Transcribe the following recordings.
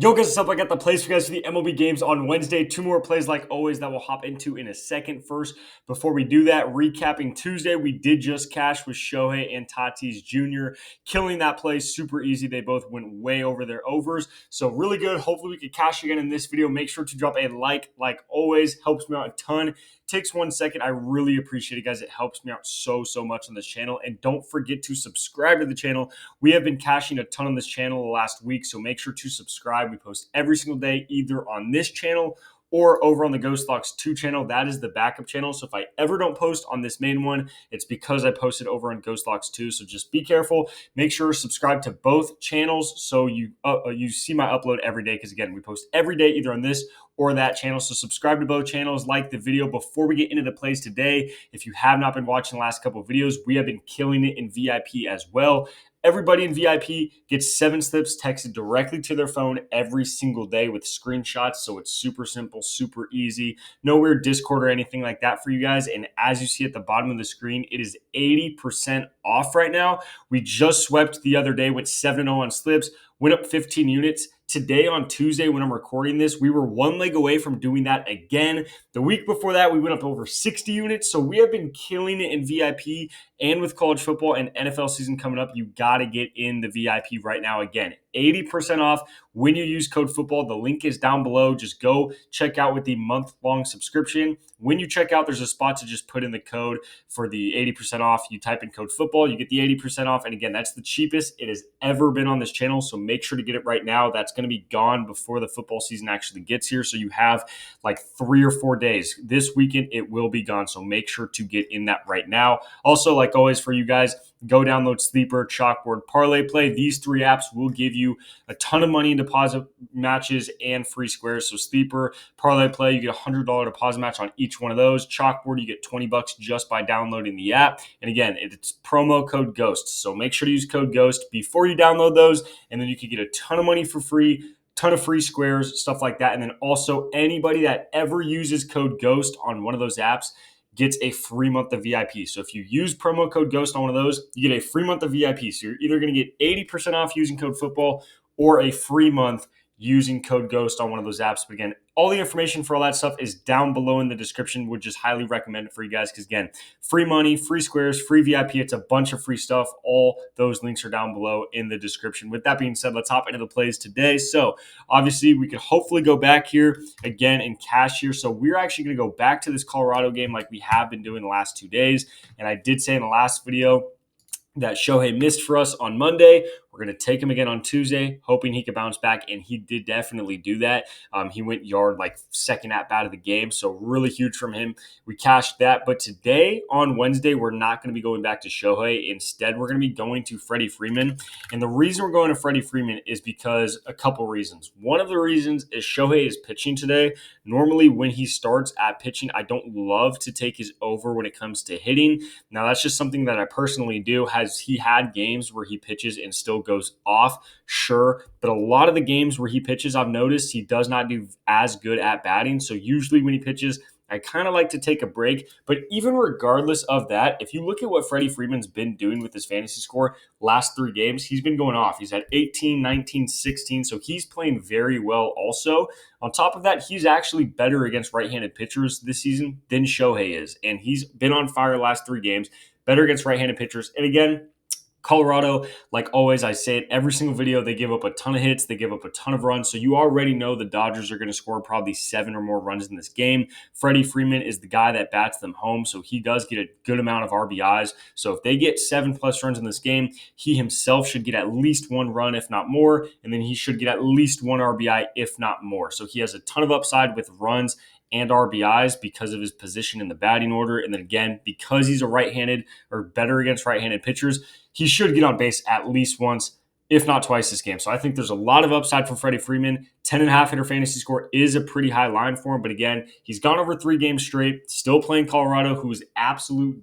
Yo guys, what's up? I got the plays for you guys for the MLB games on Wednesday. Two more plays like always that we'll hop into in a second. First, before we do that, recapping Tuesday, we did just cash with Shohei and Tatis Jr. Killing that play super easy. They both went way over their overs. So really good. Hopefully we could cash again in this video. Make sure to drop a like always. Helps me out a ton. Takes 1 second. I really appreciate it, guys. It helps me out so much on this channel. And don't forget to subscribe to the channel. We have been cashing a ton on this channel the last week, so make sure to subscribe. We post every single day either on this channel or over on the Ghost Locks 2 channel. That is the backup channel. So if I ever don't post on this main one, it's because I posted over on Ghost Locks 2. So just be careful. Make sure to subscribe to both channels so you see my upload every day, because again, we post every day either on this or that channel. So subscribe to both channels, like the video. Before we get into the plays today, if you have not been watching the last couple of videos, we have been killing it in VIP as well. Everybody in VIP gets 7 slips texted directly to their phone every single day with screenshots. So it's super simple, super easy. No weird Discord or anything like that for you guys. And as you see at the bottom of the screen, it is 80% off right now. We just swept the other day with 7-0 on slips, went up 15 units. Today on Tuesday, when I'm recording this, we were 1 leg away from doing that again. The week before that, we went up over 60 units. So we have been killing it in VIP. And with college football and NFL season coming up, you got to get in the VIP right now. Again, 80% off when you use code football. The link is down below. Just go check out with the month-long subscription. When you check out, there's a spot to just put in the code for the 80% off. You type in code football, you get the 80% off. And again, that's the cheapest it has ever been on this channel. So make sure to get it right now. That's going to be gone before the football season actually gets here. So you have like 3 or 4 days. This weekend, it will be gone. So make sure to get in that right now. Also, like always for you guys, go download Sleeper, Chalkboard, Parlay Play. These 3 apps will give you a ton of money in deposit matches and free squares. So Sleeper, Parlay Play, you get a $100 deposit match on each one of those. Chalkboard, you get $20 just by downloading the app. And again, it's promo code GHOST. So make sure to use code GHOST before you download those, and then you can get a ton of money for free, ton of free squares, stuff like that. And then also anybody that ever uses code GHOST on one of those apps gets a free month of VIP. So if you use promo code GHOST on one of those, you get a free month of VIP. So you're either going to get 80% off using code football or a free month using code GHOST on one of those apps. But again, all the information for all that stuff is down below in the description. Would just highly recommend it for you guys because, again, free money, free squares, free VIP. It's a bunch of free stuff. All those links are down below in the description. With that being said, let's hop into the plays today. So obviously, we could hopefully go back here again and cash here. So we're actually going to go back to this Colorado game like we have been doing the last 2 days. And I did say in the last video that Shohei missed for us on Monday. We're going to take him again on Tuesday, hoping he could bounce back, and he did definitely do that. He went yard like second at bat of the game, so really huge from him. We cashed that, but today on Wednesday, we're not going to be going back to Shohei. Instead, we're going to be going to Freddy Freeman, and the reason we're going to Freddy Freeman is because a couple reasons. One of the reasons is Shohei is pitching today. Normally, when he starts at pitching, I don't love to take his over when it comes to hitting. Now, that's just something that I personally do. Has he had games where he pitches and still goes off? Sure. But a lot of the games where he pitches, I've noticed he does not do as good at batting. So usually when he pitches, I kind of like to take a break. But even regardless of that, if you look at what Freddie Freeman's been doing with his fantasy score last 3 games, he's been going off. He's at 18, 19, 16. So he's playing very well also. On top of that, he's actually better against right-handed pitchers this season than Shohei is. And he's been on fire the last 3 games, better against right-handed pitchers. And again, Colorado, like always, I say it every single video, they give up a ton of hits, they give up a ton of runs. So you already know the Dodgers are going to score probably 7 or more runs in this game. Freddie Freeman is the guy that bats them home, so he does get a good amount of RBIs. So if they get 7+ runs in this game, he himself should get at least 1 run, if not more, and then he should get at least 1 RBI, if not more. So he has a ton of upside with runs and RBIs because of his position in the batting order. And then again, because he's a right-handed or better against right-handed pitchers, he should get on base at least once, if not twice this game. So I think there's a lot of upside for Freddie Freeman. 10.5 hitter fantasy score is a pretty high line for him. But again, he's gone over 3 games straight, still playing Colorado, who's absolute,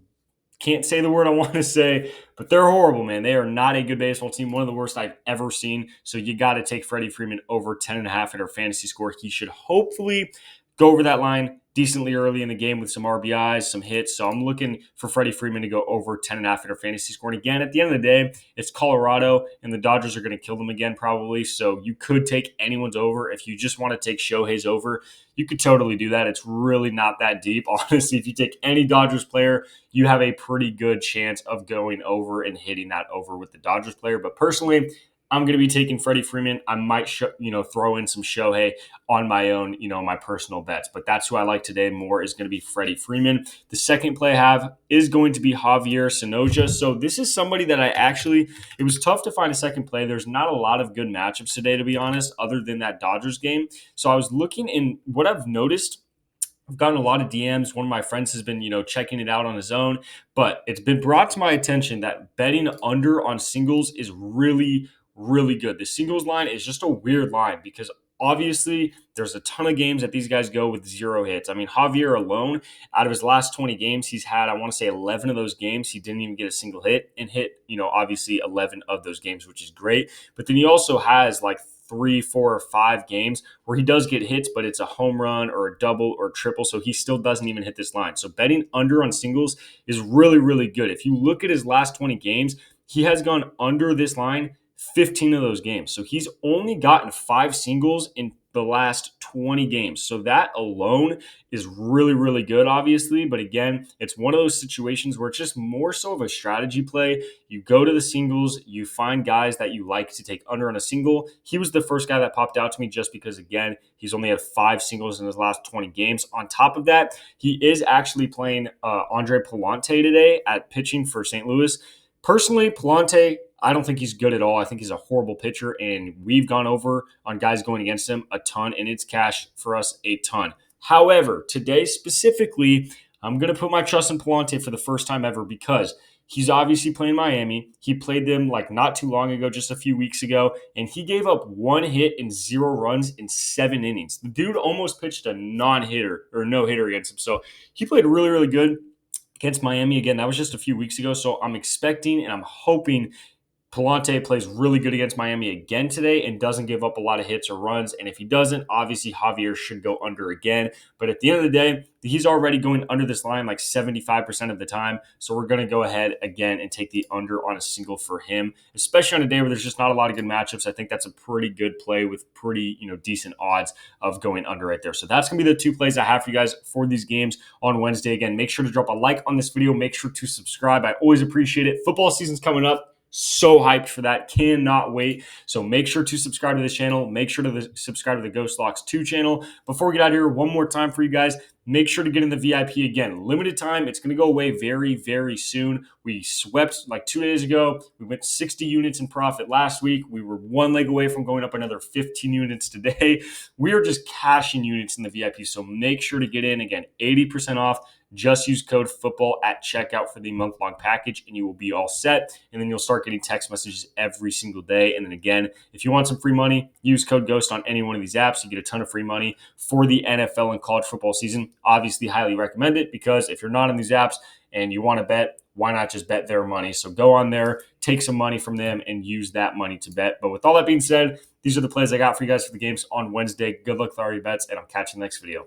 can't say the word I want to say, but they're horrible, man. They are not a good baseball team, one of the worst I've ever seen. So you got to take Freddie Freeman over 10.5 hitter fantasy score. He should hopefully go over that line, decently early in the game with some RBIs, some hits. So I'm looking for Freddie Freeman to go over 10.5 in our fantasy score. And again, at the end of the day, it's Colorado, and the Dodgers are going to kill them again probably. So you could take anyone's over. If you just want to take Shohei's over, you could totally do that. It's really not that deep. Honestly, if you take any Dodgers player, you have a pretty good chance of going over and hitting that over with the Dodgers player. But personally, I'm going to be taking Freddie Freeman. I might, throw in some Shohei on my own, my personal bets. But that's who I like today more is going to be Freddie Freeman. The second play I have is going to be Javier Sonoja. So this is somebody that it was tough to find a second play. There's not a lot of good matchups today, to be honest, other than that Dodgers game. So I was looking in what I've noticed. I've gotten a lot of DMs. One of my friends has been, checking it out on his own, but it's been brought to my attention that betting under on singles is really, really good. The singles line is just a weird line because obviously there's a ton of games that these guys go with 0 hits. I mean, Javier alone, out of his last 20 games, he's had, I want to say 11 of those games. He didn't even get a single hit and hit, obviously 11 of those games, which is great. But then he also has like 3, 4, or 5 games where he does get hits, but it's a home run or a double or a triple, so he still doesn't even hit this line. So betting under on singles is really, really good. If you look at his last 20 games, he has gone under this line 15 of those games. So he's only gotten 5 singles in the last 20 games. So that alone is really, really good, obviously. But again, it's one of those situations where it's just more so of a strategy play. You go to the singles, you find guys that you like to take under on a single. He was the first guy that popped out to me just because, again, he's only had 5 singles in his last 20 games. On top of that, he is actually playing Andre Palante today at pitching for St. Louis. Personally, Palante, I don't think he's good at all. I think he's a horrible pitcher, and we've gone over on guys going against him a ton, and it's cash for us a ton. However, today specifically, I'm going to put my trust in Palante for the first time ever because he's obviously playing Miami. He played them like not too long ago, just a few weeks ago, and he gave up 1 hit and 0 runs in 7 innings. The dude almost pitched a non-hitter or no-hitter against him. So he played really, really good against Miami. Again, that was just a few weeks ago. So I'm expecting and I'm hoping Palante plays really good against Miami again today and doesn't give up a lot of hits or runs. And if he doesn't, obviously Javier should go under again. But at the end of the day, he's already going under this line like 75% of the time. So we're going to go ahead again and take the under on a single for him, especially on a day where there's just not a lot of good matchups. I think that's a pretty good play with pretty, decent odds of going under right there. So that's going to be the 2 plays I have for you guys for these games on Wednesday. Again, make sure to drop a like on this video. Make sure to subscribe. I always appreciate it. Football season's coming up. So hyped for that. Cannot wait. So make sure to subscribe to this channel. Make sure to subscribe to the Ghost Locks 2 channel. Before we get out of here, one more time for you guys. Make sure to get in the VIP again. Limited time. It's going to go away very, very soon. We swept like 2 days ago. We went 60 units in profit last week. We were 1 leg away from going up another 15 units today. We are just cashing units in the VIP. So make sure to get in. Again, 80% off. Just use code football at checkout for the month-long package, and you will be all set. And then you'll start getting text messages every single day. And then again, if you want some free money, use code GHOST on any one of these apps. You get a ton of free money for the NFL and college football season. Obviously, highly recommend it because if you're not on these apps and you want to bet, why not just bet their money? So go on there, take some money from them, and use that money to bet. But with all that being said, these are the plays I got for you guys for the games on Wednesday. Good luck with all your bets, and I'll catch you in the next video.